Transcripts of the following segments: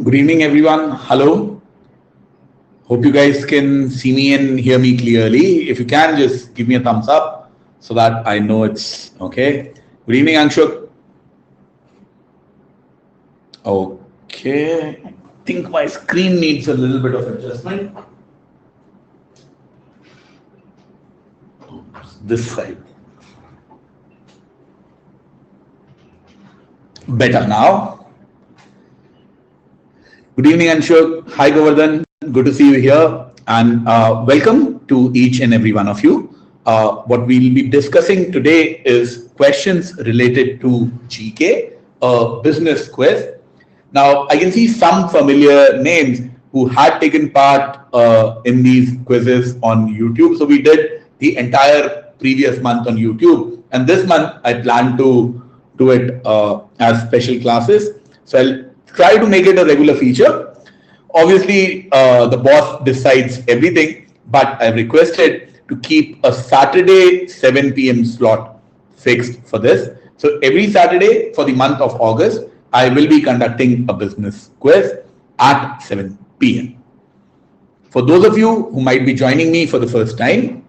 Good evening, everyone. Hello. Hope you guys can see me and hear me clearly. If you can, just give me a thumbs up so that I know it's okay. Good evening, Anshuk. Okay. I think my screen needs a little bit of adjustment. This side. Better now. Good evening, Anshuk. Hi, Govardhan. Good to see you here. And welcome to each and every one of you. What we'll be discussing today is questions related to GK, a business quiz. Now, I can see some familiar names who had taken part in these quizzes on YouTube. So we did the entire previous month on YouTube. And this month, I plan to do it as special classes. So I'll try to make it a regular feature. Obviously, the boss decides everything, but I've requested to keep a Saturday 7 p.m. slot fixed for this. So every Saturday for the month of August, I will be conducting a business quiz at 7 p.m. For those of you who might be joining me for the first time,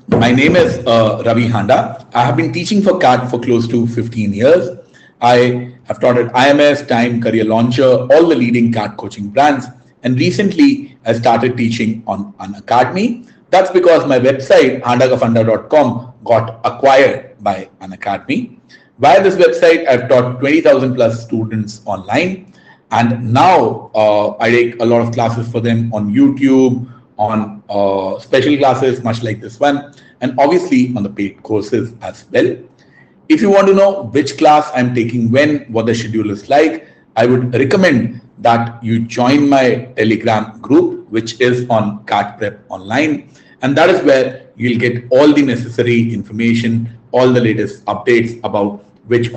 my name is Ravi Handa. I have been teaching for CAT for close to 15 years. I have taught at IMS, Time, Career Launcher, all the leading CAT coaching brands. And recently, I started teaching on Unacademy. That's because my website, handagafunda.com, got acquired by Unacademy. Via this website, I've taught 20,000 plus students online. And now I take a lot of classes for them on YouTube, on special classes, much like this one, and obviously on the paid courses as well. If you want to know which class I'm taking when, what the schedule is like, I would recommend that you join my Telegram group, which is on CAT Prep Online. And that is where you'll get all the necessary information, all the latest updates about which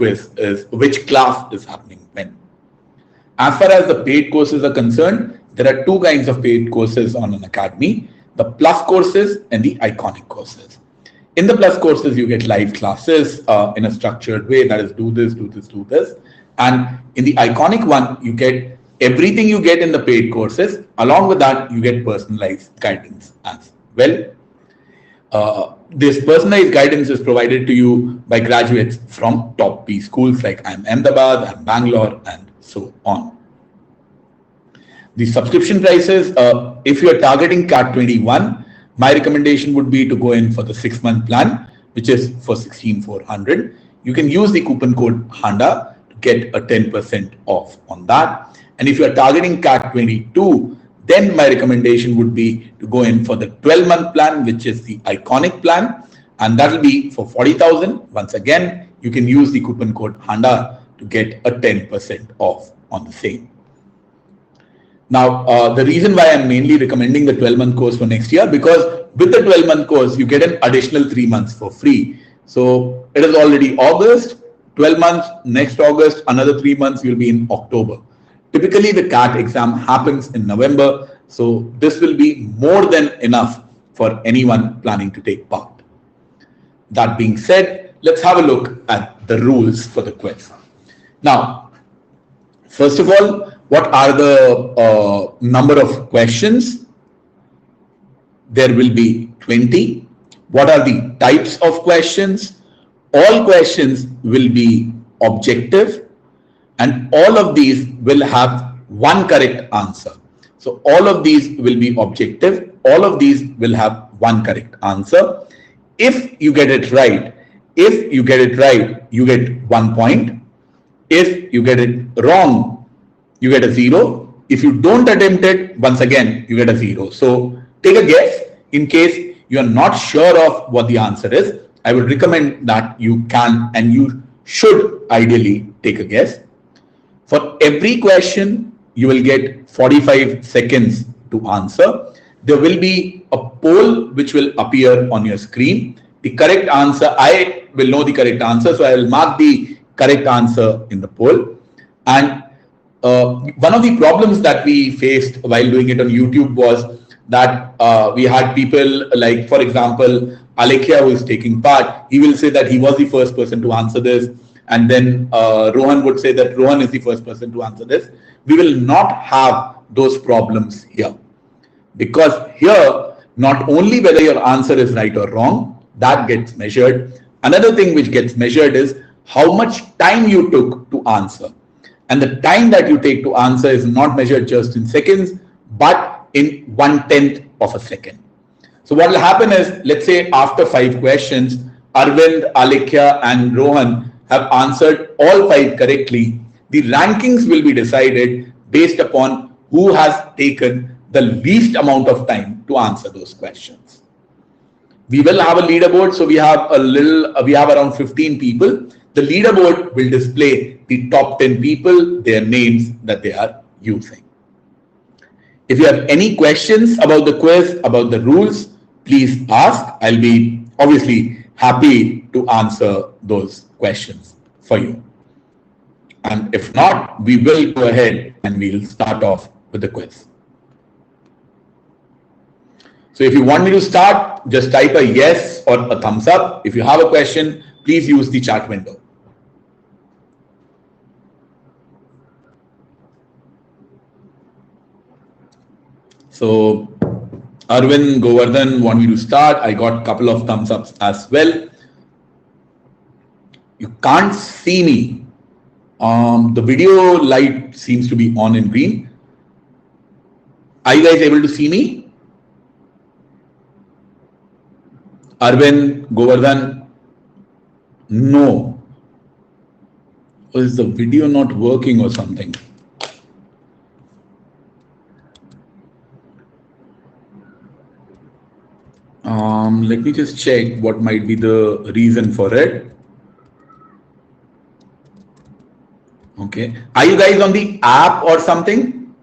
class is happening when. As far as the paid courses are concerned, there are two kinds of paid courses on Unacademy, the Plus courses and the Iconic courses. In the Plus courses, you get live classes in a structured way, that is do this, do this, do this. And in the Iconic one, you get everything you get in the paid courses. Along with that, you get personalized guidance as well. This personalized guidance is provided to you by graduates from top P schools like I'm Ahmedabad, I'm Bangalore, and so on. The subscription prices, if you are targeting CAT 21, my recommendation would be to go in for the 6-month plan, which is for 16,400. You can use the coupon code HANDA to get a 10% off on that. And if you are targeting CAT 22, then my recommendation would be to go in for the 12-month plan, which is the Iconic plan. And that will be for 40,000. Once again, you can use the coupon code HANDA to get a 10% off on the same. Now, the reason why I'm mainly recommending the 12-month course for next year, because with the 12-month course, you get an additional 3 months for free. So it is already August, 12 months, next August, another 3 months, you'll be in October. Typically, the CAT exam happens in November. So this will be more than enough for anyone planning to take part. That being said, let's have a look at the rules for the quiz. Now, first of all, what are the number of questions? There will be 20. What are the types of questions? All questions will be objective, and all of these will have one correct answer. So all of these will be objective. All of these will have one correct answer. If you get it right, you get 1 point. If you get it wrong, you get a 0. If you don't attempt it, once again, you get a 0. So take a guess. In case you are not sure of what the answer is, I would recommend that you can and you should ideally take a guess. For every question, you will get 45 seconds to answer. There will be a poll which will appear on your screen. The correct answer, I will know the correct answer, so I will mark the correct answer in the poll. And one of the problems that we faced while doing it on YouTube was that we had people like, for example, Alekhya, who is taking part. He will say that he was the first person to answer this. and then Rohan would say that Rohan is the first person to answer this. We will not have those problems here, because here not only whether your answer is right or wrong, that gets measured. Another thing which gets measured is how much time you took to answer. And the time that you take to answer is not measured just in seconds, but in 1/10 of a second. So what will happen is, let's say after 5 questions, Arvind, Alekhya and Rohan have answered all 5 correctly. The rankings will be decided based upon who has taken the least amount of time to answer those questions. We will have a leaderboard, so we have around 15 people. The leaderboard will display the top 10 people, their names that they are using. If you have any questions about the quiz, about the rules, please ask. I'll be obviously happy to answer those questions for you. And if not, we will go ahead and we'll start off with the quiz. So if you want me to start, just type a yes or a thumbs up. If you have a question, please use the chat window. So Arvind, Govardhan want me to start. I got a couple of thumbs ups as well. You can't see me. The video light seems to be on in green. Are you guys able to see me? Arvind, Govardhan? No. Or is the video not working or something? Let me just check what might be the reason for it. Okay. Are you guys on the app or something?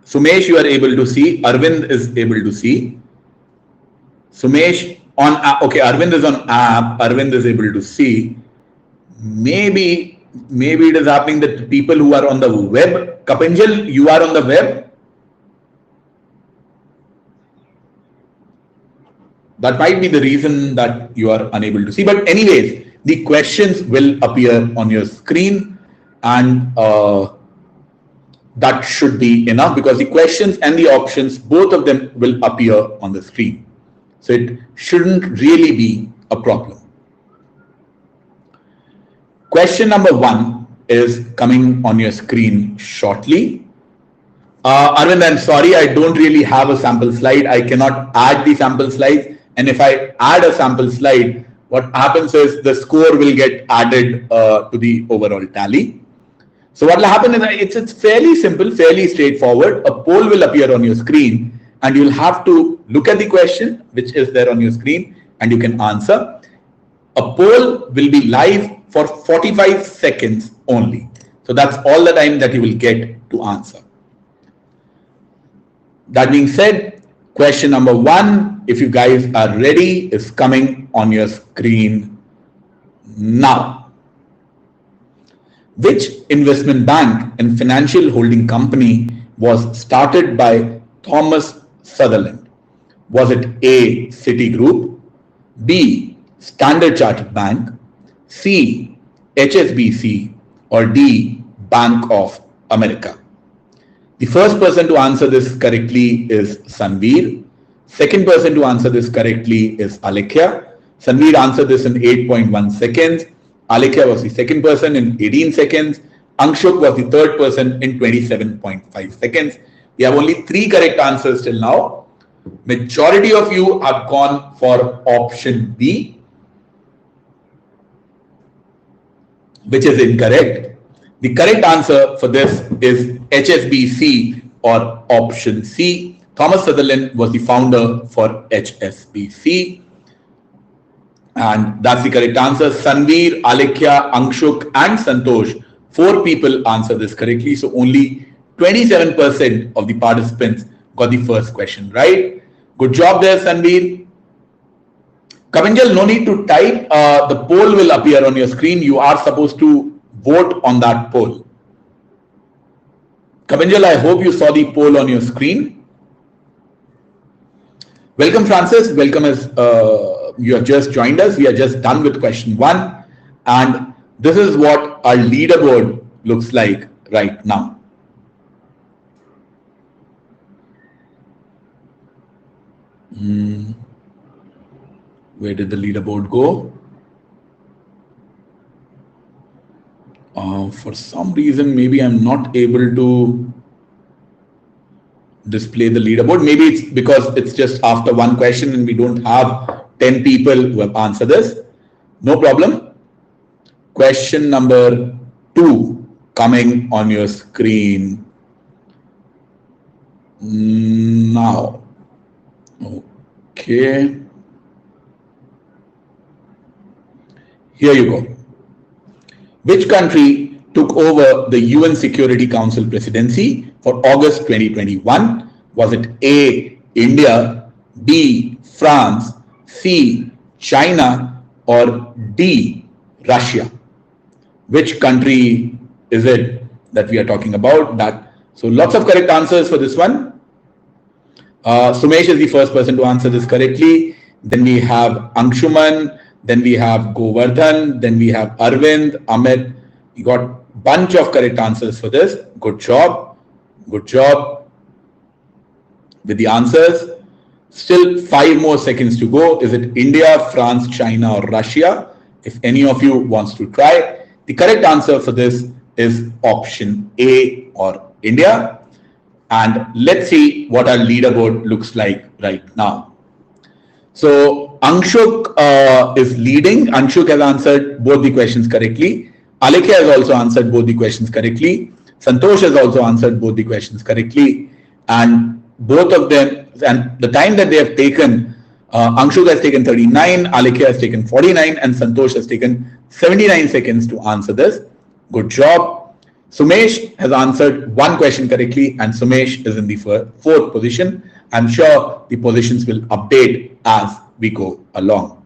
Sumesh, you are able to see. Arvind is able to see. Sumesh on app. Okay, Arvind is on app. Arvind is able to see. Maybe it is happening that people who are on the web. Kapanjal, you are on the web. That might be the reason that you are unable to see. But anyways, the questions will appear on your screen, and that should be enough, because the questions and the options, both of them will appear on the screen. So it shouldn't really be a problem. Question number 1 is coming on your screen shortly. Arvind, I'm sorry, I don't really have a sample slide. I cannot add the sample slides. And if I add a sample slide, what happens is the score will get added to the overall tally. So what will happen is it's fairly simple, fairly straightforward. A poll will appear on your screen, and you'll have to look at the question which is there on your screen, and you can answer. A poll will be live for 45 seconds only. So that's all the time that you will get to answer. That being said, question number 1, if you guys are ready, is coming on your screen now. Which investment bank and financial holding company was started by Thomas Sutherland? Was it A, Citigroup, B, Standard Chartered Bank, C, HSBC, or D, Bank of America? The first person to answer this correctly is Sanveer. Second person to answer this correctly is Alekhya. Sanveer answered this in 8.1 seconds. Alekhya was the second person in 18 seconds. Anshuk was the third person in 27.5 seconds. We have only 3 correct answers till now. Majority of you have gone for option B, which is incorrect. The correct answer for this is HSBC, or option C. Thomas Sutherland was the founder for HSBC. And that's the correct answer. Sanveer, Alekhya, Anshuk and Santosh, 4 people answered this correctly. So only 27% of the participants got the first question right. Good job there, Sanveer. Kavanjal, no need to type. The poll will appear on your screen. You are supposed to vote on that poll. Kavanjal, I hope you saw the poll on your screen. Welcome, Francis. Welcome as you have just joined us. We are just done with question 1, and this is what our leaderboard looks like right now. Where did the leaderboard go? For some reason, maybe I'm not able to display the leaderboard. Maybe it's because it's just after one question and we don't have 10 people who have answered this. No problem. Question number 2 coming on your screen now. Okay. Here you go. Which country took over the UN Security Council presidency for August 2021? Was it A, India, B, France, C, China, or D, Russia? Which country is it that we are talking about? So lots of correct answers for this one. Sumesh is the first person to answer this correctly. Then we have Anshuman. Then we have Govardhan. Then we have Arvind, Amit. You got a bunch of correct answers for this. Good job. Good job with the answers. Still 5 more seconds to go. Is it India, France, China, or Russia? If any of you wants to try. The correct answer for this is option A, or India. And let's see what our leaderboard looks like right now. So Anshuk is leading. Anshuk has answered both the questions correctly. Alekhya has also answered both the questions correctly. Santosh has also answered both the questions correctly. And both of them, and the time that they have taken, Anshuk has taken 39, Alekhya has taken 49, and Santosh has taken 79 seconds to answer this. Good job. Sumesh has answered 1 question correctly, and Sumesh is in the 4th position. I'm sure the positions will update as we go along.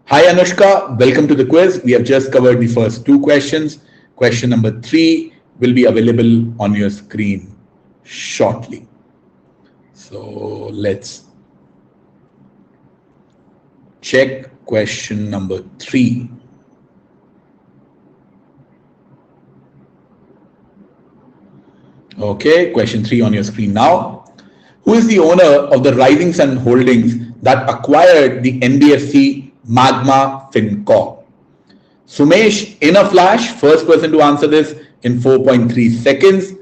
Hi Anushka, welcome to the quiz. We have just covered the first 2 questions. Question number 3 will be available on your screen shortly. So let's check question number 3. Okay, question 3 on your screen now. Who is the owner of the Rising Sun Holdings that acquired the NBFC Magma Fincorp? Sumesh, in a flash, first person to answer this in 4.3 seconds.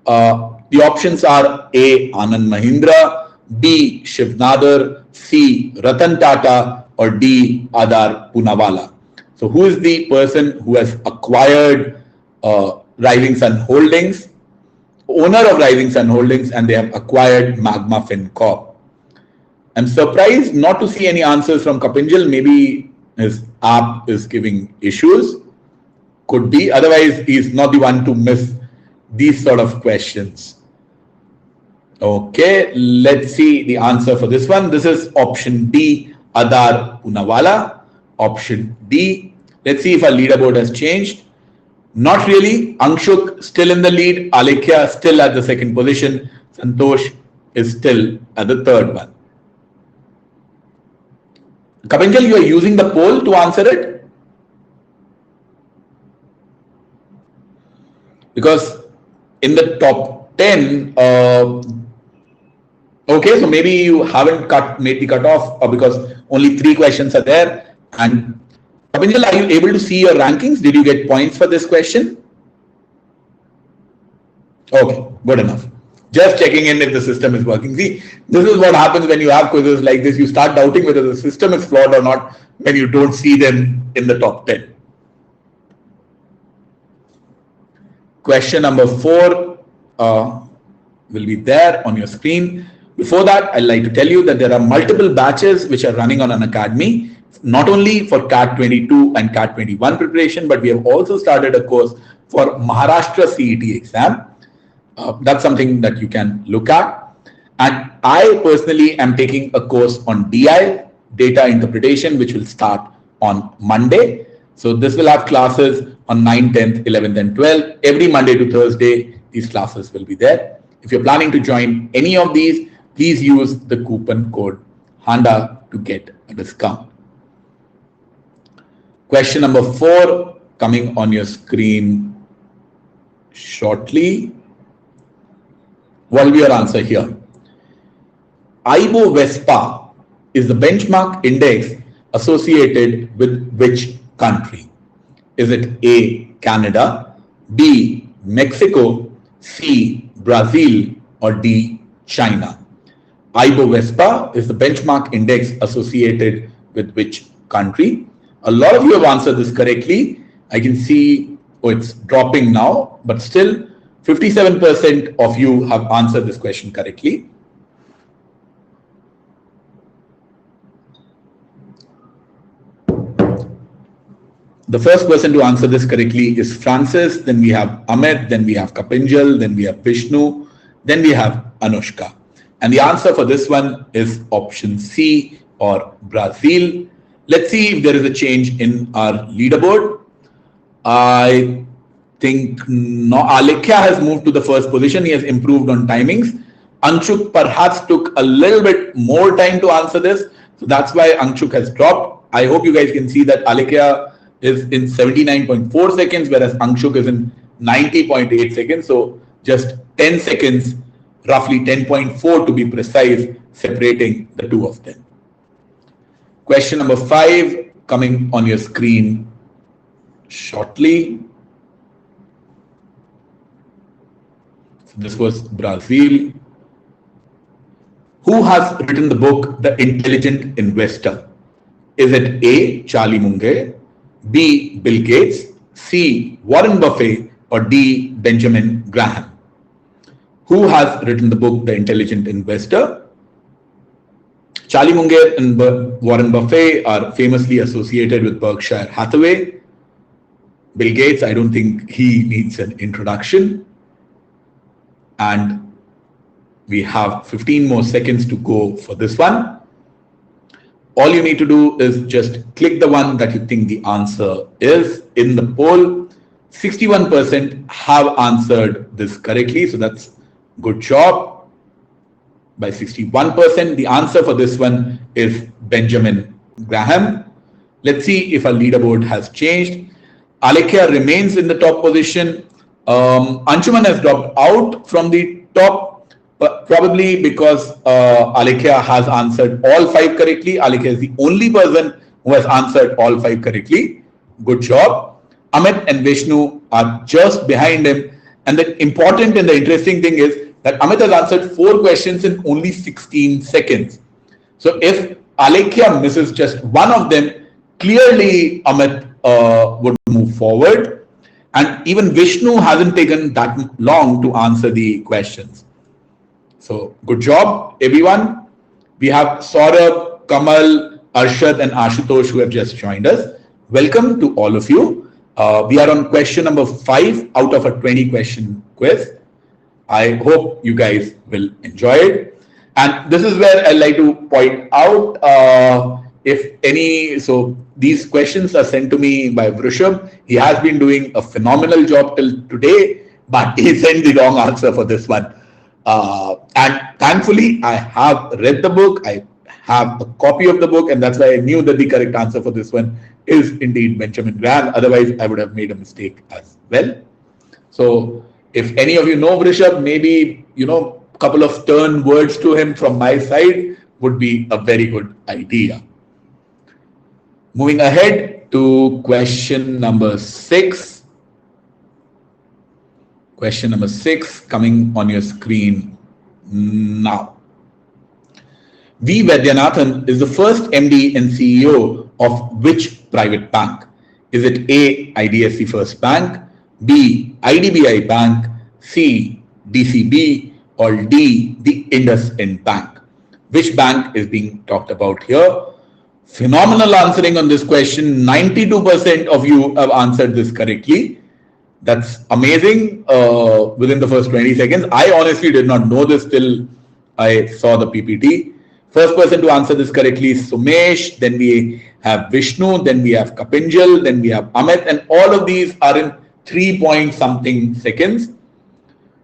The options are A, Anand Mahindra, B, Shiv Nadar, C, Ratan Tata, or D, Adar Poonawalla. So who is the person who has acquired Rising Sun Holdings? Owner of Rising Sun Holdings, and they have acquired Magma Fincorp. I'm surprised not to see any answers from Kapinjal. Maybe his app is giving issues. Could be. Otherwise, he's not the one to miss these sort of questions. Okay, let's see the answer for this one. This is option D, Adar Poonawalla. Option D. Let's see if our leaderboard has changed. Not really. Anshuk still in the lead. Alekhya still at the 2nd position. Santosh is still at the 3rd one. Kapinjal, you are using the poll to answer it? Because in the top 10, okay, so maybe you haven't made the cutoff because only 3 questions are there. And Kapinjal, are you able to see your rankings? Did you get points for this question? Okay, good enough. Just checking in if the system is working. See, this is what happens when you have quizzes like this. You start doubting whether the system is flawed or not when you don't see them in the top 10. Question number 4 will be there on your screen. Before that, I'd like to tell you that there are multiple batches which are running on Unacademy. Not only for CAT 22 and CAT 21 preparation, but we have also started a course for Maharashtra CET exam. That's something that you can look at. And I personally am taking a course on DI, data interpretation, which will start on Monday. So this will have classes on 9th, 10th, 11th, and 12th. Every Monday to Thursday, these classes will be there. If you're planning to join any of these, please use the coupon code HANDA to get a discount. Question number 4 coming on your screen shortly. What will be your answer here? IBO-Vespa is the benchmark index associated with which country? Is it A, Canada, B, Mexico, C, Brazil, or D, China? IBO-Vespa is the benchmark index associated with which country? A lot of you have answered this correctly. I can see, it's dropping now, but still 57% of you have answered this question correctly. The first person to answer this correctly is Francis, then we have Amit, then we have Kapinjal, then we have Vishnu, then we have Anushka. And the answer for this one is option C, or Brazil. Let's see if there is a change in our leaderboard. I think no, Alekhya has moved to the first position. He has improved on timings. Anshuk perhaps took a little bit more time to answer this. So that's why Anshuk has dropped. I hope you guys can see that Alekhya is in 79.4 seconds, whereas Anshuk is in 90.8 seconds. So just 10 seconds, roughly 10.4 to be precise, separating the two of them. Question number 5 coming on your screen shortly. So this was Brazil. Who has written the book The Intelligent Investor? Is it A, Charlie Munger, B, Bill Gates, C, Warren Buffett, or D, Benjamin Graham? Who has written the book The Intelligent Investor? Charlie Munger and Warren Buffett are famously associated with Berkshire Hathaway. Bill Gates, I don't think he needs an introduction. And we have 15 more seconds to go for this one. All you need to do is just click the one that you think the answer is in the poll. 61% have answered this correctly, so that's good job. By 61%, the answer for this one is Benjamin Graham. Let's see if our leaderboard has changed. Alekhya remains in the top position. Anshuman has dropped out from the top, probably because Alekhya has answered all 5 correctly. Alekhya is the only person who has answered all 5 correctly. Good job. Amit and Vishnu are just behind him. And the important and the interesting thing is that Amit has answered 4 questions in only 16 seconds. So if Alekhya misses just one of them, clearly Amit would move forward. And even Vishnu hasn't taken that long to answer the questions. So good job, everyone. We have Saurabh, Kamal, Arshad, and Ashutosh who have just joined us. Welcome to all of you. We are on question number 5 out of a 20-question quiz. I hope you guys will enjoy it. And this is where I like to point out, if any, so these questions are sent to me by Vrishab. He has been doing a phenomenal job till today, but he sent the wrong answer for this one. And thankfully, I have read the book. I have a copy of the book, and that's why I knew that the correct answer for this one is indeed Benjamin Graham. Otherwise, I would have made a mistake as well. So if any of you know Vrishab, maybe, a couple of stern words to him from my side would be a very good idea. Moving ahead to question number 6. Question number 6 coming on your screen now. V. Vaidyanathan is the first MD and CEO of which private bank? Is it A, IDFC First Bank, B, IDBI Bank, C, DCB, or D, the IndusInd Bank? Which bank is being talked about here? Phenomenal answering on this question. 92% of you have answered this correctly. That's amazing within the first 20 seconds. I honestly did not know this till I saw the PPT. First person to answer this correctly is Sumesh. Then we have Vishnu. Then we have Kapinjal. Then we have Amit. And all of these are in 3-point-something seconds.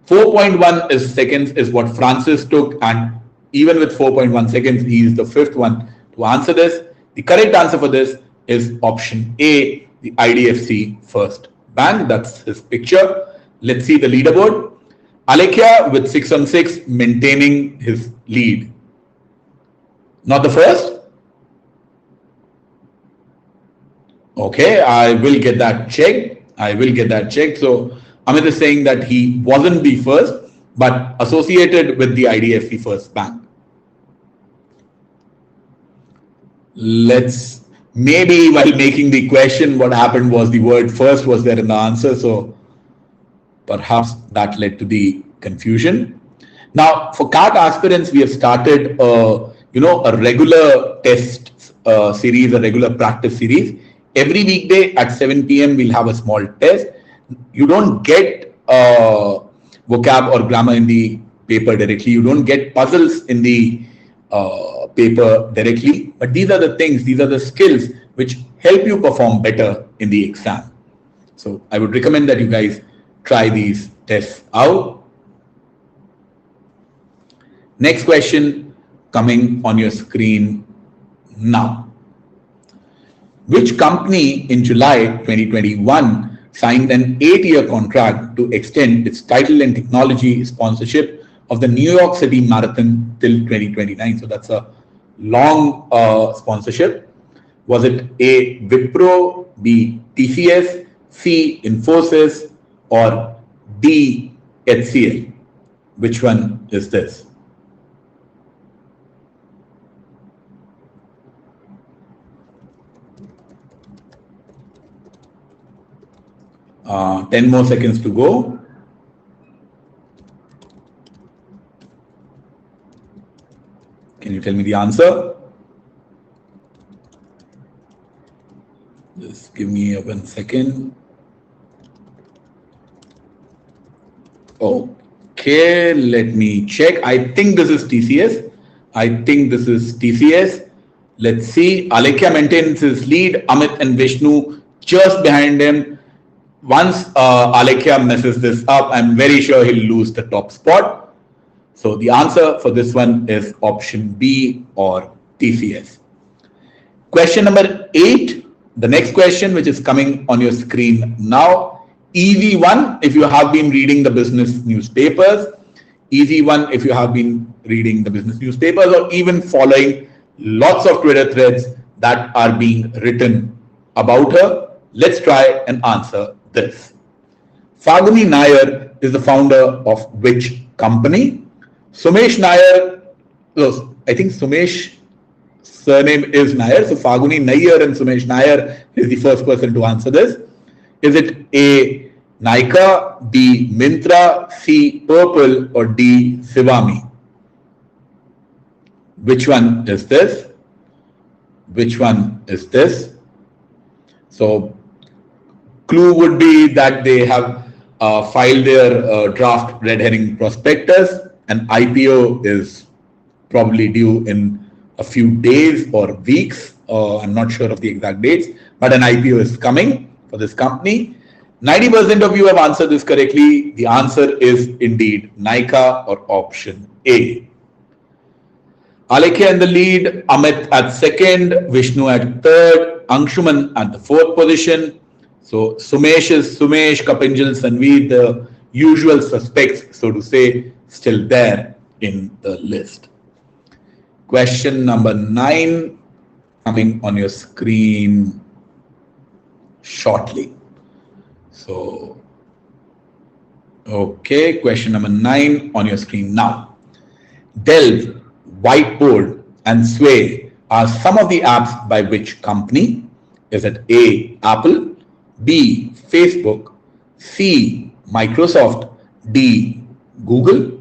4.1 seconds is what Francis took. And even with 4.1 seconds, he is the 5th one to answer this. The correct answer for this is option A, the IDFC First Bank. That's his picture. Let's see the leaderboard. Alekia with 6 on 6, maintaining his lead. Not the first? Okay, I will get that checked. So Amit is saying that he wasn't the first, but associated with the IDFC First Bank. Maybe while making the question, what happened was the word first was there in the answer. So perhaps that led to the confusion. Now, for CAT aspirants, we have started a regular test series, a regular practice series. Every weekday at 7 p.m. we'll have a small test. You don't get vocab or grammar in the paper directly. You don't get puzzles in the paper directly. But these are the things, these are the skills which help you perform better in the exam. So I would recommend that you guys try these tests out. Next question coming on your screen now. Which company in July 2021 signed an 8-year contract to extend its title and technology sponsorship of the New York City Marathon till 2029? So that's a long sponsorship. Was it A, Wipro, B, TCS, C, Infosys, or D, HCL? Which one is this? Ten more seconds to go. Can you tell me the answer? Just give me 1 second. Okay, let me check. I think this is TCS. Let's see. Alekia maintains his lead. Amit and Vishnu just behind him. Once Alekia messes this up, I'm very sure he'll lose the top spot. So the answer for this one is option B, or TCS. Question number 8, the next question which is coming on your screen now. Easy one if you have been reading the business newspapers. Or even following lots of Twitter threads that are being written about her. Let's try and answer this. Falguni Nayar is the founder of which company? Sumesh Nayar, I think Sumesh surname is Nayar, so Falguni Nayar and Sumesh Nayar is the first person to answer this. Is it A, Nykaa, B, Myntra, C, Purple, or D, Zivame? Which one is this? So clue would be that they have filed their draft red herring prospectus. An IPO is probably due in a few days or weeks. I'm not sure of the exact dates, but an IPO is coming for this company. 90% of you have answered this correctly. The answer is indeed Nykaa, or option A. Alekia in the lead, Amit at second, Vishnu at third, Anshuman at the fourth position. So Sumesh is Sumesh, Kapinjal, Sanveer, the usual suspects, so to say, still there in the list. Question number 9 coming on your screen shortly. So, okay, question number 9 on your screen now. Delve, Whiteboard, and Sway are some of the apps by which company? Is it A, Apple, B, Facebook, C, Microsoft, D, Google?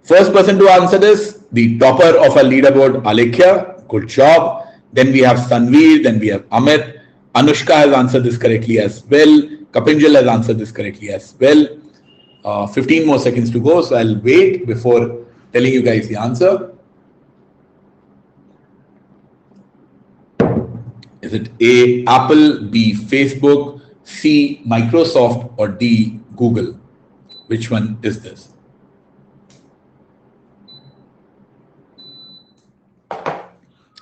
First person to answer this, the topper of our leaderboard, Alekia. Good job. Then we have Sanveer, then we have Amit. Anushka has answered this correctly as well. Kapinjal has answered this correctly as well. 15 more seconds to go, so I'll wait before telling you guys the answer. Is it A, Apple, B, Facebook, C, Microsoft, or D, Google? Which one is this?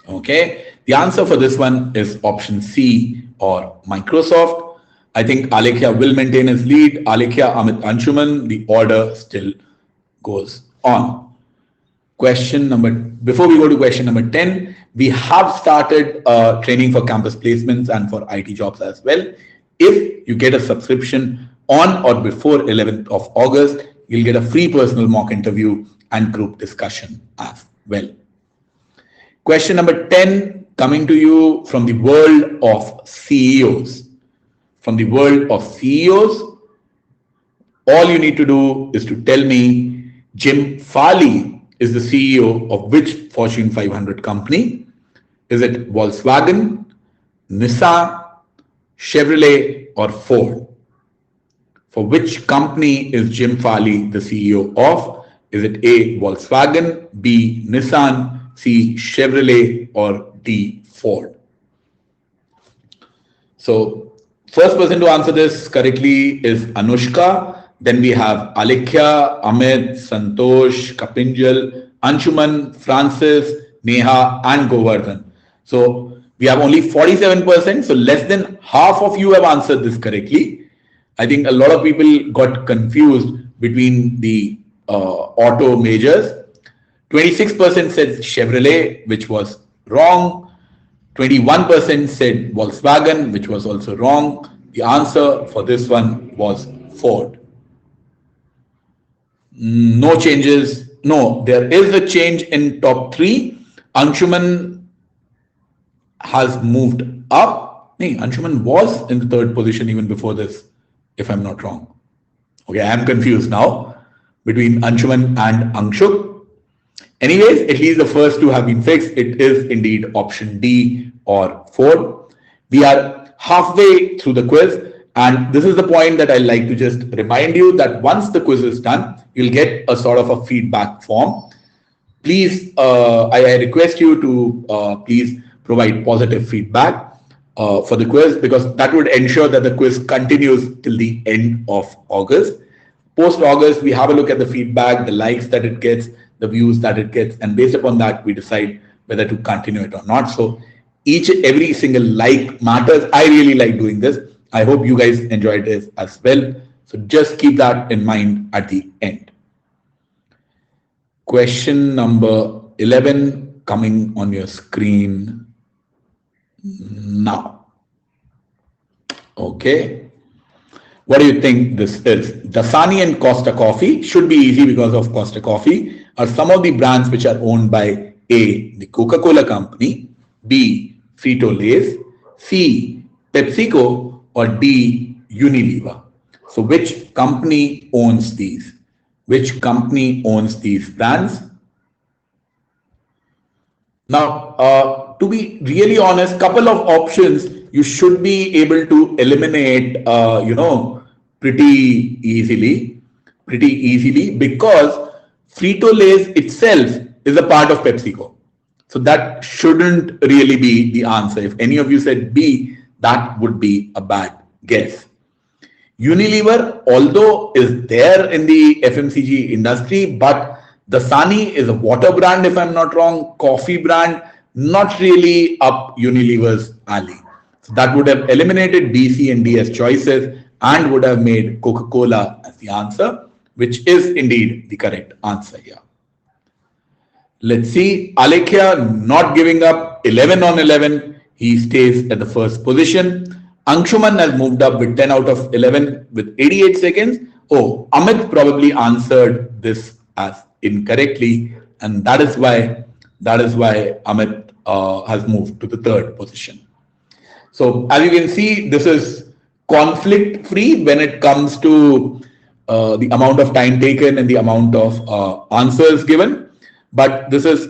Okay, the answer for this one is option C, or Microsoft. I think Alekhya will maintain his lead. Alekhya, Amit, Anshuman, the order still goes on. Before we go to question number 10, we have started training for campus placements and for IT jobs as well. If you get a subscription on or before 11th of August, you'll get a free personal mock interview and group discussion as well. Question number 10, coming to you from the world of CEOs. From the world of CEOs, all you need to do is to tell me Jim Farley is the CEO of which Fortune 500 company? Is it Volkswagen, Nissan, Chevrolet, or Ford? For which company is Jim Farley the CEO of? Is it A, Volkswagen, B, Nissan, C, Chevrolet, or D, Ford? So, first person to answer this correctly is Anushka. Then we have Alekhya, Amit, Santosh, Kapinjal, Anshuman, Francis, Neha, and Govardhan. So we have only 47%. So less than half of you have answered this correctly. I think a lot of people got confused between the auto majors. 26% said Chevrolet, which was wrong. 21% said Volkswagen, which was also wrong. The answer for this one was Ford. No changes. No, there is a change in top 3. Anshuman has moved up. Nee, Anshuman was in the 3rd position even before this, if I'm not wrong. Okay, I am confused now between Anshuman and Anshuk. Anyways, at least the first 2 have been fixed. It is indeed option D or Ford. We are halfway through the quiz, and this is the point that I like to just remind you that once the quiz is done, you'll get a sort of a feedback form. Please, I request you to please provide positive feedback for the quiz, because that would ensure that the quiz continues till the end of August. Post-August, we have a look at the feedback, the likes that it gets, the views that it gets, and based upon that, we decide whether to continue it or not. So every single like matters. I really like doing this. I hope you guys enjoyed this as well. So just keep that in mind at the end. Question number 11 coming on your screen now. Okay. What do you think this is? Dasani and Costa Coffee should be easy because of Costa Coffee are some of the brands which are owned by A, the Coca-Cola company, B, Frito-Lay's, C, PepsiCo, or D, Unilever. So which company owns these? Which company owns these brands? Now, to be really honest, couple of options you should be able to eliminate, pretty easily, because Frito-Lay's itself is a part of PepsiCo. So that shouldn't really be the answer. If any of you said B, that would be a bad guess. Unilever, although is there in the FMCG industry, but Dasani is a water brand, if I'm not wrong, coffee brand, not really up Unilever's alley. So that would have eliminated B, C, and D as choices and would have made Coca-Cola as the answer, which is indeed the correct answer here. Let's see, Alekhya not giving up, 11 on 11. He stays at the first position. Anshuman has moved up with 10 out of 11 with 88 seconds. Oh, Amit probably answered this as incorrectly, and that is why Amit has moved to the 3rd position. So as you can see, this is conflict free when it comes to the amount of time taken and the amount of answers given. But this is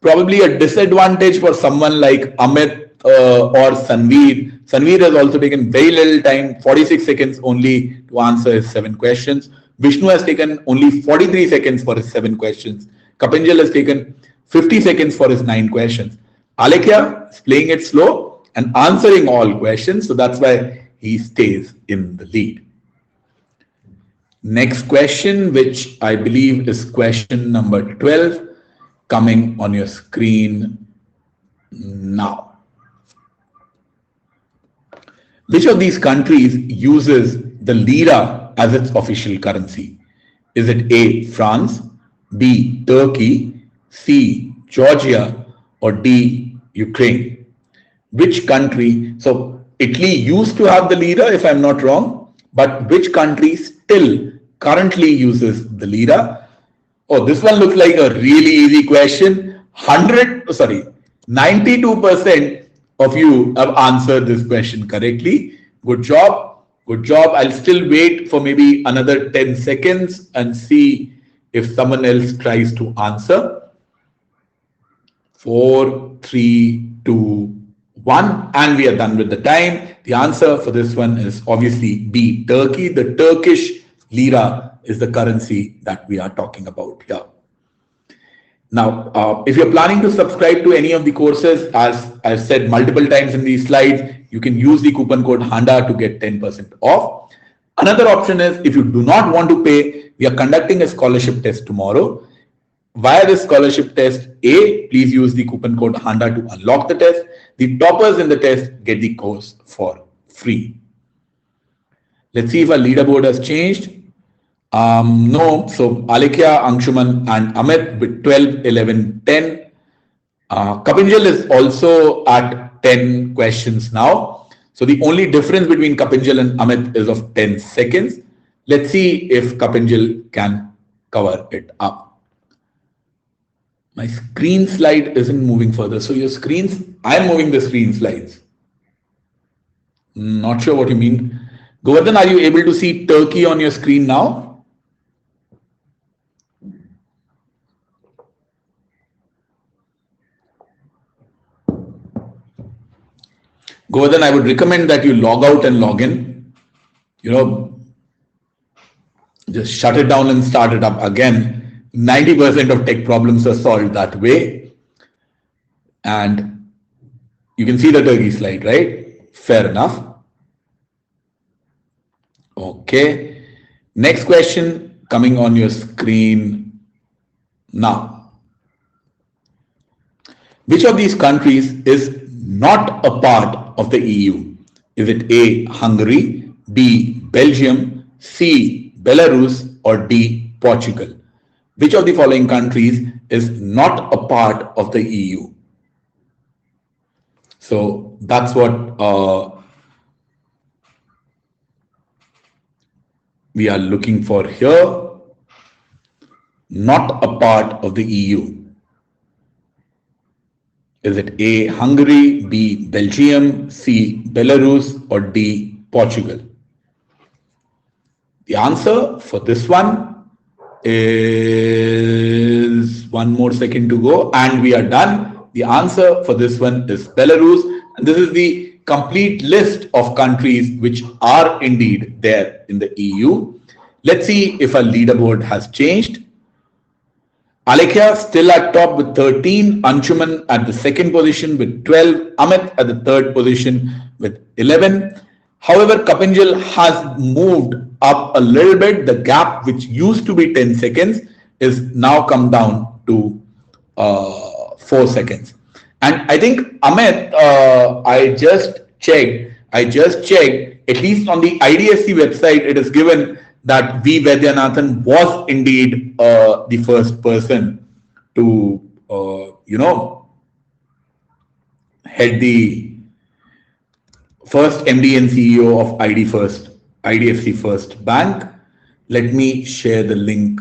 probably a disadvantage for someone like Amit or Sanveer. Sanveer has also taken very little time, 46 seconds only to answer his 7 questions. Vishnu has taken only 43 seconds for his 7 questions. Kapinjal has taken 50 seconds for his 9 questions. Alekhya is playing it slow and answering all questions, so that's why he stays in the lead. Next question, which I believe is question number 12, coming on your screen now. Which of these countries uses the lira as its official currency? Is it A, France, B, Turkey, C, Georgia, or D, Ukraine? Which country? So Italy used to have the lira, if I'm not wrong, but which country still currently uses the lira? Oh, this one looks like a really easy question. 92% of you have answered this question correctly. Good job. Good job. I'll still wait for maybe another 10 seconds and see if someone else tries to answer. 4, 3, 2, 1, and we are done with the time. The answer for this one is obviously B, Turkey. The Turkish lira is the currency that we are talking about here. Now, if you're planning to subscribe to any of the courses, as I've said multiple times in these slides, you can use the coupon code HANDA to get 10% off. Another option is, if you do not want to pay, we are conducting a scholarship test tomorrow. Via this scholarship test, please use the coupon code HANDA to unlock the test. The toppers in the test get the course for free. Let's see if our leaderboard has changed. No, so Alekhya, Anshuman and Amit with 12, 11, 10. Kapinjal is also at 10 questions now. So the only difference between Kapinjal and Amit is of 10 seconds. Let's see if Kapinjal can cover it up. My screen slide isn't moving further. So your screens, I'm moving the screen slides. Not sure what you mean. Govardhan, are you able to see Turkey on your screen now? Govardhan, I would recommend that you log out and log in. Just shut it down and start it up again. 90% of tech problems are solved that way. And you can see the Turkey slide, right? Fair enough. Okay. Next question coming on your screen now. Which of these countries is not a part of the EU? Is it A, Hungary, B, Belgium, C, Belarus, or D, Portugal? Which of the following countries is not a part of the EU? So that's what we are looking for here. Not a part of the EU. Is it A, Hungary, B, Belgium, C, Belarus, or D, Portugal? The answer for this one is, one more second to go, and we are done. The answer for this one is Belarus, and this is the complete list of countries which are indeed there in the EU. Let's see if our leaderboard has changed. Alekhya still at top with 13, Anshuman at the second position with 12, Amit at the third position with 11. However, Kapinjal has moved up a little bit. The gap, which used to be 10 seconds, is now come down to 4 seconds. And I think, Amit, I just checked, at least on the IDSC website, it is given that V. Vaidyanathan was indeed the first person to, head the first MD and CEO of IDFC First Bank. Let me share the link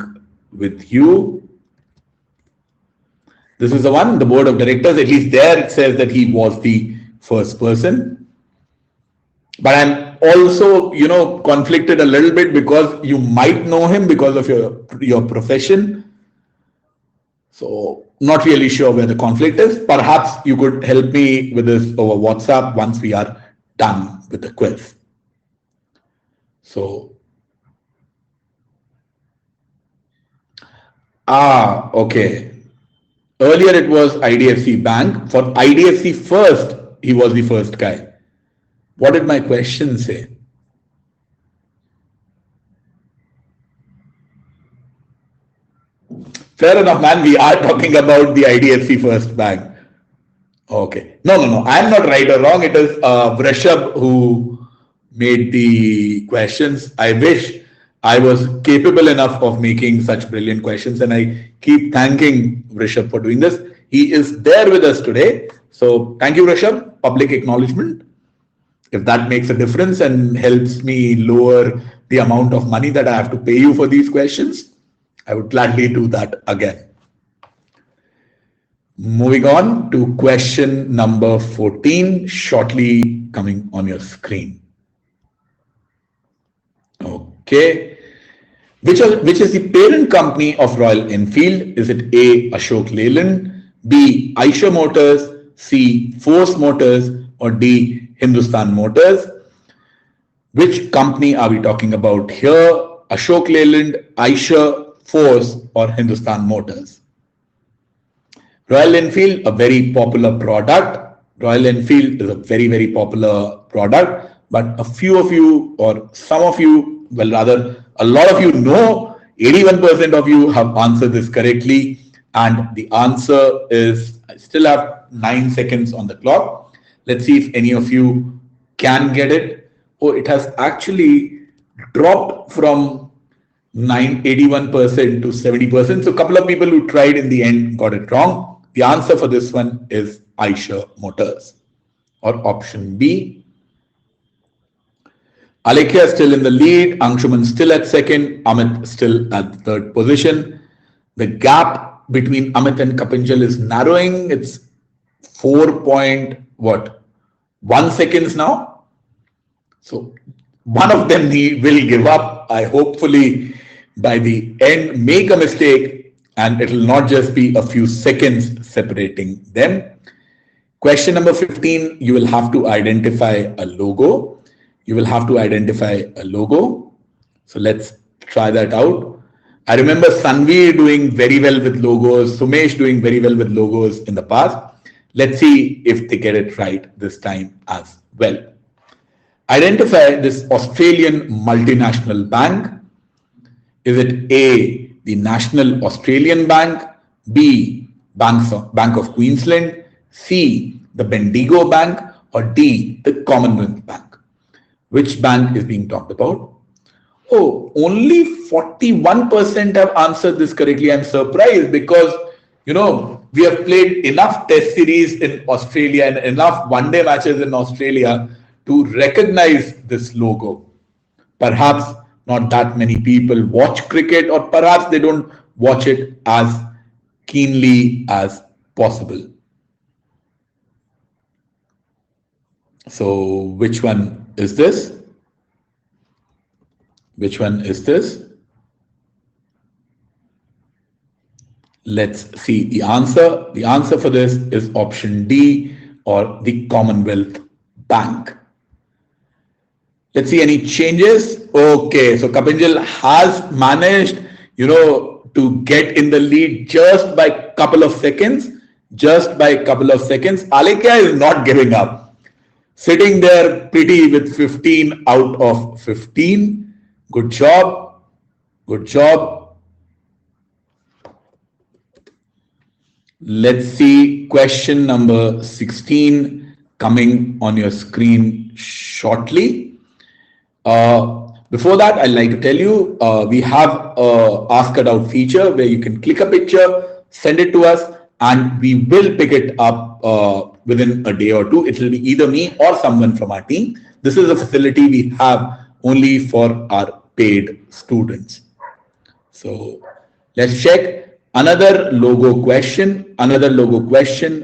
with you. This is the one, the board of directors. At least there it says that he was the first person. But I'm also, conflicted a little bit because you might know him because of your profession. So not really sure where the conflict is. Perhaps you could help me with this over WhatsApp once we are done with the quiz. So, okay. Earlier it was IDFC Bank. For IDFC First, he was the first guy. What did my question say? Fair enough, man. We are talking about the IDFC First Bank. Okay. No. I'm not right or wrong. It is Vrashab who made the questions. I wish I was capable enough of making such brilliant questions, and I keep thanking Rishabh for doing this. He is there with us today. So thank you, Rishabh. Public acknowledgement. If that makes a difference and helps me lower the amount of money that I have to pay you for these questions, I would gladly do that again. Moving on to question number 14, shortly coming on your screen. Okay. Which is the parent company of Royal Enfield? Is it A, Ashok Leyland, B, Eicher Motors, C, Force Motors, or D, Hindustan Motors? Which company are we talking about here? Ashok Leyland, Eicher, Force, or Hindustan Motors? Royal Enfield, a very popular product. Royal Enfield is a very, very popular product, but a few of you, or some of you, well, rather, a lot of you know, 81% of you have answered this correctly. And the answer is, I still have 9 seconds on the clock. Let's see if any of you can get it. Oh, it has actually dropped from 81% to 70%. So a couple of people who tried in the end got it wrong. The answer for this one is Eicher Motors, or option B. Alekhya is still in the lead, Anshuman still at second, Amit still at the third position. The gap between Amit and Kapinjal is narrowing. It's 4.1 seconds now. So one of them will give up. I hopefully by the end make a mistake, and it will not just be a few seconds separating them. Question number 15, you will have to identify a logo. You will have to identify a logo. So let's try that out. I remember Sanvi doing very well with logos, Sumesh doing very well with logos in the past. Let's see if they get it right this time as well. Identify this Australian multinational bank. Is it A, the National Australian Bank, B, Bank of Queensland, C, the Bendigo Bank, or D, the Commonwealth Bank? Which bank is being talked about? Oh, only 41% have answered this correctly. I'm surprised because, you know, we have played enough test series in Australia and enough one-day matches in Australia to recognize this logo. Perhaps not that many people watch cricket, or perhaps they don't watch it as keenly as possible. So which one is this? Which one is this? Let's see the answer. The answer for this is option D, or the Commonwealth Bank. Let's see any changes. Okay, so Kapinjal has managed, to get in the lead just by a couple of seconds. Alekhya is not giving up. Sitting there pretty with 15 out of 15. Good job. Good job. Let's see question number 16 coming on your screen shortly. Before that, I'd like to tell you, we have a Ask It Out feature where you can click a picture, send it to us, and we will pick it up within a day or two. It will be either me or someone from our team. This is a facility we have only for our paid students. So let's check another logo question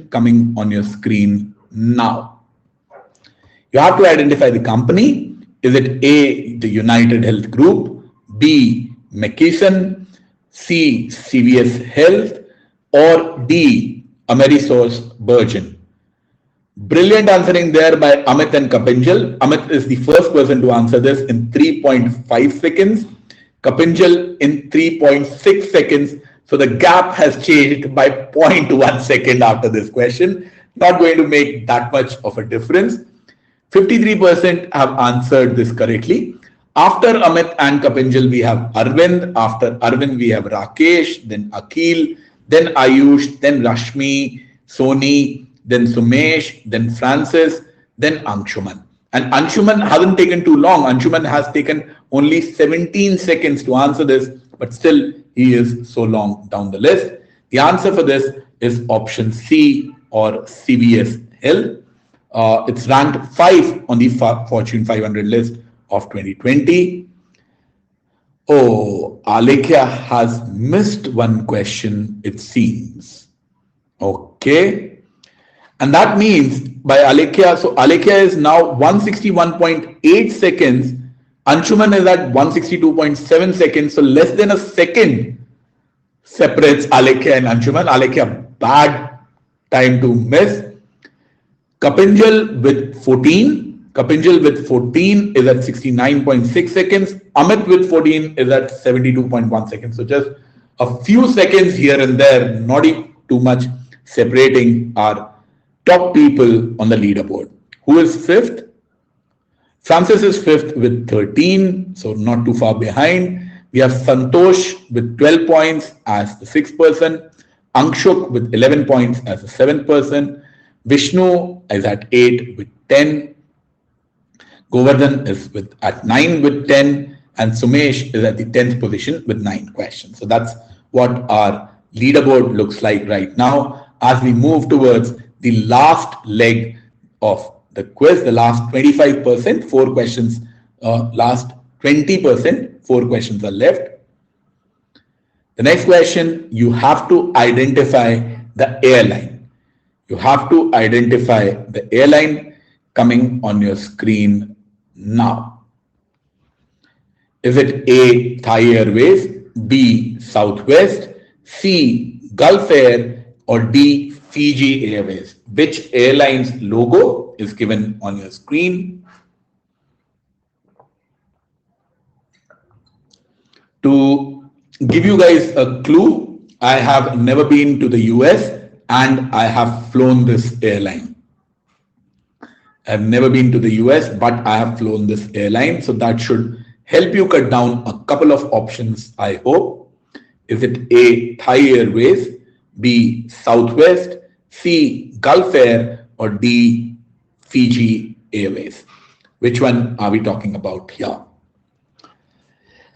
coming on your screen now. You have to identify the company. Is it A, the United Health Group, B, McKesson, C, CVS Health, or D, Amerisource Virgin? Brilliant answering there by Amit and Kapinjal. Amit is the first person to answer this in 3.5 seconds. Kapinjal in 3.6 seconds. So the gap has changed by 0.1 second after this question. Not going to make that much of a difference. 53% have answered this correctly. After Amit and Kapinjal, we have Arvind. After Arvind, we have Rakesh, then Akhil, then Ayush, then Rashmi, Soni, then Sumesh, then Francis, then Anshuman. And Anshuman hasn't taken too long. Anshuman has taken only 17 seconds to answer this, but still he is so long down the list. The answer for this is option C, or CVS Hill. It's ranked 5 on the Fortune 500 list of 2020. Oh, Alekhya has missed one question, it seems. Okay. And that means by Alekhya, so Alekhya is now 161.8 seconds. Anshuman is at 162.7 seconds. So less than a second separates Alekhya and Anshuman. Alekhya, bad time to miss. Kapinjal with 14. Kapinjal with 14 is at 69.6 seconds. Amit with 14 is at 72.1 seconds. So just a few seconds here and there, not too much separating our top people on the leaderboard. Who is fifth? Francis is fifth with 13, so not too far behind. We have Santosh with 12 points as the sixth person. Ankshuk with 11 points as the seventh person. Vishnu is at 8 with 10. Govardhan is at 9 with 10. And Sumesh is at the 10th position with 9 questions. So that's what our leaderboard looks like right now. As we move towards the last leg of the quiz, the last 25%, 4 questions, last 20%, 4 questions are left. The next question, you have to identify the airline. You have to identify the airline coming on your screen now. Is it A, Thai Airways, B, Southwest, C, Gulf Air, or D, Fiji Airways? Which airline's logo is given on your screen? To give you guys a clue, I have never been to the US and I have flown this airline. I've never been to the US, but I have flown this airline. So that should help you cut down a couple of options, I hope. Is it A, Thai Airways, B, Southwest, C, Gulf Air, or D, Fiji Airways? Which one are we talking about here?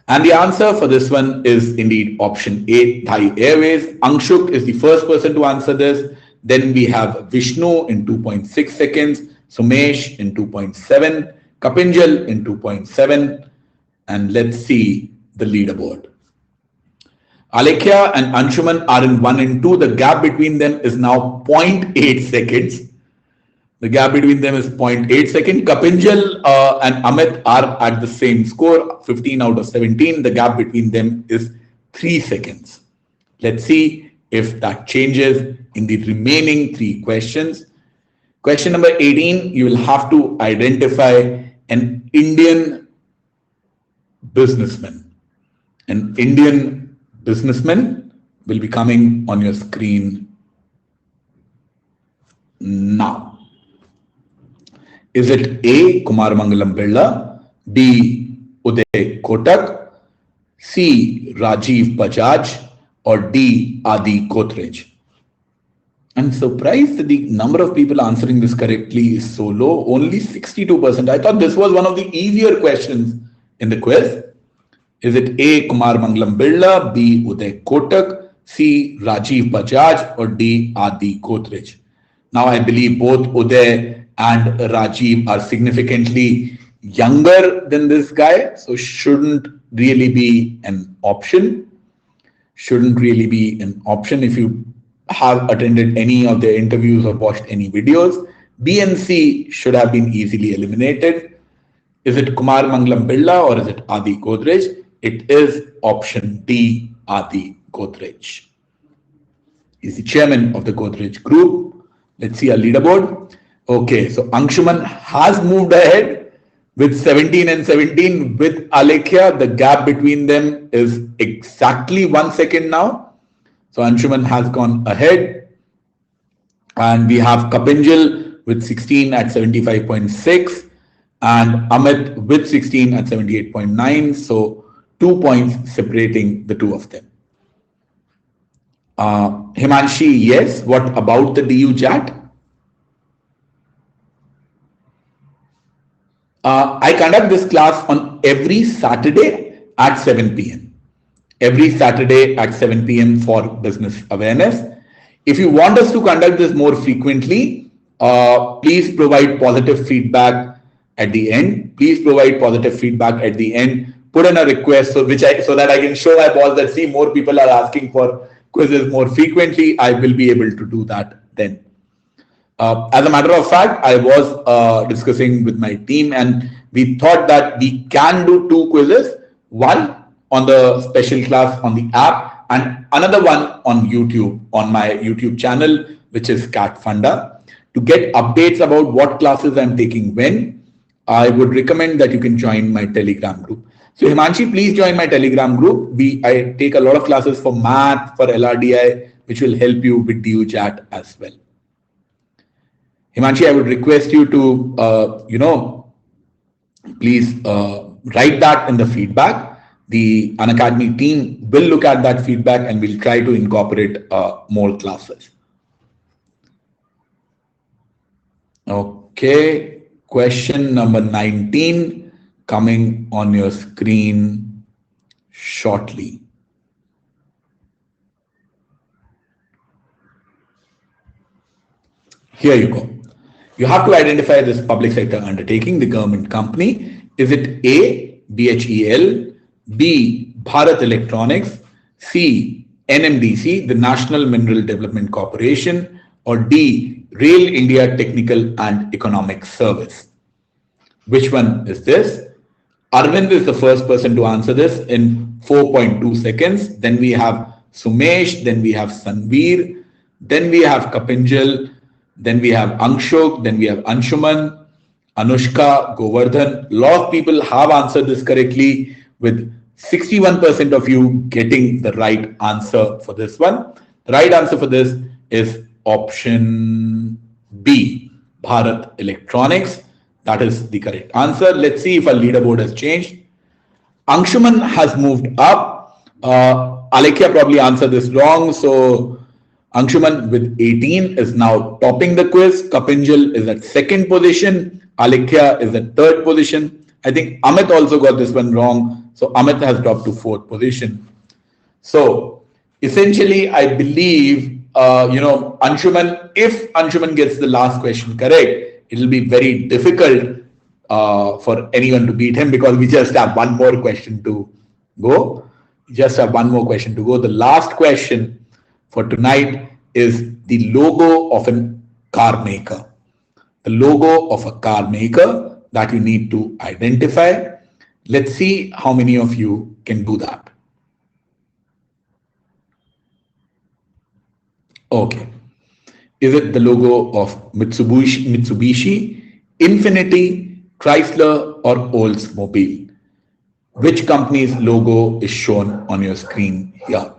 And the answer for this one is indeed option A, Thai Airways. Ankshuk is the first person to answer this. Then we have Vishnu in 2.6 seconds, Sumesh in 2.7, Kapinjal in 2.7, and let's see the leaderboard. Alekhya and Anshuman are in 1 and 2. The gap between them is now 0.8 seconds. The gap between them is 0.8 seconds. Kapinjal and Amit are at the same score, 15 out of 17. The gap between them is 3 seconds. Let's see if that changes in the remaining 3 questions. Question number 18, you will have to identify an Indian businessman. An Indian businessman will be coming on your screen now. Is it A, Kumar Mangalam Birla, B, Uday Kotak, C, Rajiv Bajaj, or D, Adi Godrej? I'm surprised that the number of people answering this correctly is so low, only 62%. I thought this was one of the easier questions in the quiz. Is it A, Kumar Mangalam Birla, B, Uday Kotak, C, Rajiv Bajaj, or D, Adi Godrej? Now I believe both Uday and Rajiv are significantly younger than this guy, so shouldn't really be an option. Shouldn't really be an option if you have attended any of their interviews or watched any videos. B and C should have been easily eliminated. Is it Kumar Mangalam Birla or is it Adi Godrej? It is option D, Adi Godrej. He's the chairman of the Godrej Group. Let's see our leaderboard. Okay, so Anshuman has moved ahead with 17 and 17. With Alekhya, the gap between them is exactly 1 second now. So Anshuman has gone ahead. And we have Kapinjal with 16 at 75.6 and Amit with 16 at 78.9. So 2 points separating the two of them. Himanshi, yes. What about the DU chat? I conduct this class on every Saturday at 7 p.m. Every Saturday at 7 p.m. for business awareness. If you want us to conduct this more frequently, please provide positive feedback at the end. Please provide positive feedback at the end. Put in a request so that I can show my boss that see more people are asking for quizzes more frequently. I will be able to do that then. As a matter of fact, I was discussing with my team and we thought that we can do 2 quizzes, one on the special class on the app and another one on YouTube, on my YouTube channel, which is Funda. To get updates about what classes I'm taking when, I would recommend that you can join my Telegram group. So Himanshi, please join my Telegram group. I take a lot of classes for math, for LRDI, which will help you with DU chat as well. Himanshi, I would request you to, please write that in the feedback. The Unacademy team will look at that feedback and will try to incorporate more classes. Okay, question number 19 coming on your screen shortly. Here you go. You have to identify this public sector undertaking, the government company. Is it A, BHEL, B, Bharat Electronics, C, NMDC, the National Mineral Development Corporation, or D, Rail India Technical and Economic Service? Which one is this? Arvind is the first person to answer this in 4.2 seconds. Then we have Sumesh, then we have Sanveer, then we have Kapinjal, then we have Angshok, then we have Anshuman, Anushka, Govardhan. A lot of people have answered this correctly, with 61% of you getting the right answer for this one. The right answer for this is option B, Bharat Electronics. That is the correct answer. Let's see if our leaderboard has changed. Anshuman has moved up. Alekhya probably answered this wrong. So Anshuman with 18 is now topping the quiz. Kapinjal is at 2nd position. Alekhya is at 3rd position. I think Amit also got this one wrong. So Amit has dropped to 4th position. So essentially, I believe, Anshuman, if Anshuman gets the last question correct, it will be very difficult for anyone to beat him because we just have one more question to go. The last question for tonight is the logo of a car maker. The logo of a car maker that you need to identify. Let's see how many of you can do that. Okay. Is it the logo of Mitsubishi, Infiniti, Chrysler, or Oldsmobile? Which company's logo is shown on your screen here?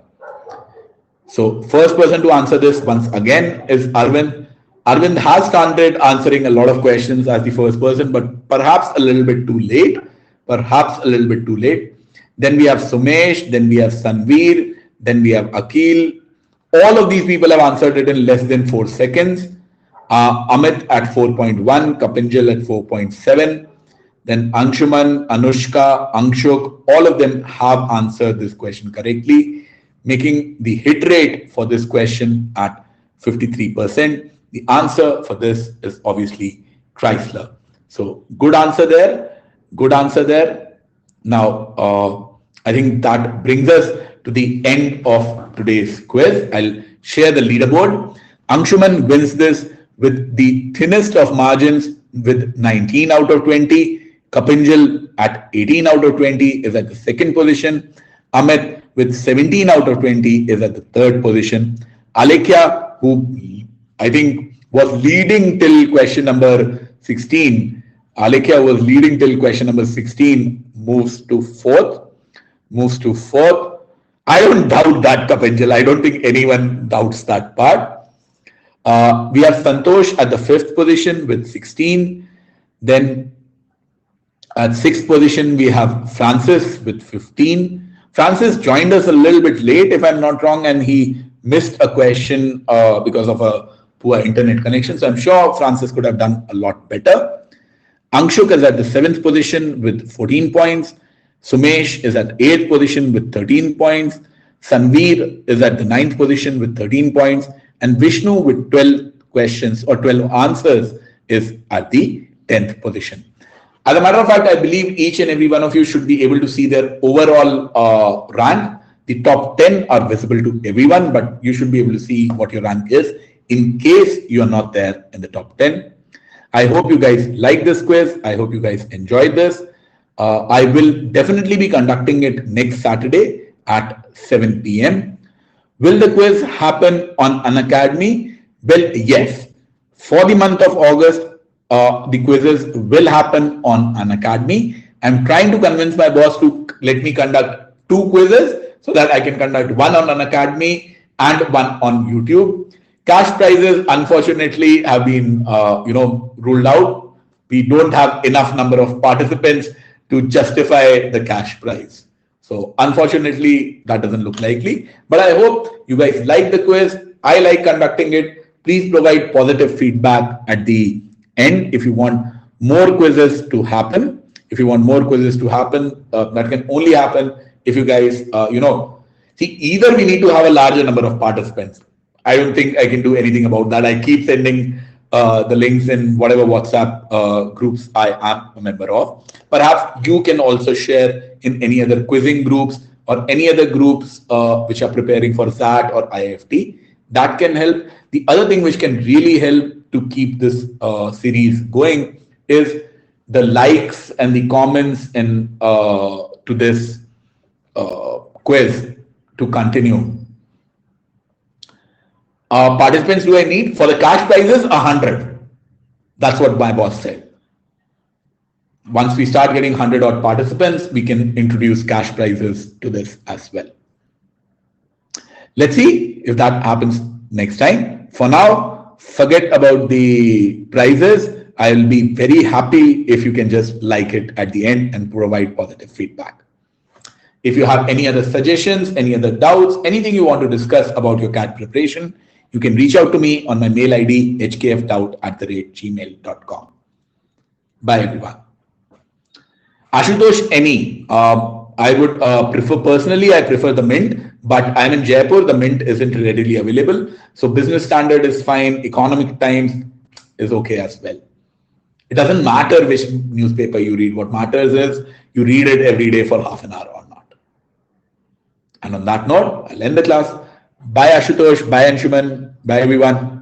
So first person to answer this once again is Arvind. Arvind has started answering a lot of questions as the first person, but perhaps a little bit too late. Then we have Sumesh, then we have Sanveer, then we have Akhil. All of these people have answered it in less than 4 seconds. Amit at 4.1, Kapinjal at 4.7. Then Anshuman, Anushka, Angshok, all of them have answered this question correctly, making the hit rate for this question at 53%. The answer for this is obviously Chrysler. So good answer there. Now, I think that brings us to the end of today's quiz. I'll share the leaderboard. Anshuman wins this with the thinnest of margins with 19 out of 20. Kapinjal at 18 out of 20 is at the 2nd position. Amit with 17 out of 20 is at the 3rd position. Alekhya, who I think was leading till question number 16, moves to 4th. I don't doubt that, Kapinjal. I don't think anyone doubts that part. We have Santosh at the 5th position with 16. Then at 6th position, we have Francis with 15. Francis joined us a little bit late, if I'm not wrong, and he missed a question because of a poor internet connection. So I'm sure Francis could have done a lot better. Anshuk is at the 7th position with 14 points. Sumesh is at 8th position with 13 points. Sanveer is at the 9th position with 13 points. And Vishnu with 12 questions or 12 answers is at the 10th position. As a matter of fact, I believe each and every one of you should be able to see their overall rank. The top 10 are visible to everyone, but you should be able to see what your rank is in case you are not there in the top 10. I hope you guys like this quiz. I hope you guys enjoyed this. I will definitely be conducting it next Saturday at 7 p.m. Will the quiz happen on Unacademy? Well, yes. For the month of August, the quizzes will happen on Unacademy. I'm trying to convince my boss to let me conduct 2 quizzes so that I can conduct one on Unacademy and one on YouTube. Cash prizes, unfortunately, have been ruled out. We don't have enough number of participants to justify the cash prize. So unfortunately, that doesn't look likely. But I hope you guys like the quiz. I like conducting it. Please provide positive feedback at the end if you want more quizzes to happen. If you want more quizzes to happen, that can only happen if you guys, see, either we need to have a larger number of participants. I don't think I can do anything about that. I keep sending the links in whatever WhatsApp groups I am a member of. Perhaps you can also share in any other quizzing groups or any other groups which are preparing for SAT or IFT. That can help. The other thing which can really help to keep this series going is the likes and the comments and to this quiz to continue. Participants do I need? For the cash prizes, 100. That's what my boss said. Once we start getting 100 odd participants, we can introduce cash prizes to this as well. Let's see if that happens next time. For now, forget about the prizes. I'll be very happy if you can just like it at the end and provide positive feedback. If you have any other suggestions, any other doubts, anything you want to discuss about your CAT preparation, you can reach out to me on my mail ID, hkfdoubt@gmail.com. Bye, everyone. Ashutosh, any. I would personally, I prefer the Mint, but I'm in Jaipur. The Mint isn't readily available. So business standard is fine. Economic Times is okay as well. It doesn't matter which newspaper you read. What matters is you read it every day for half an hour or not. And on that note, I'll end the class. Bye Ashutosh, bye Anshuman, bye everyone.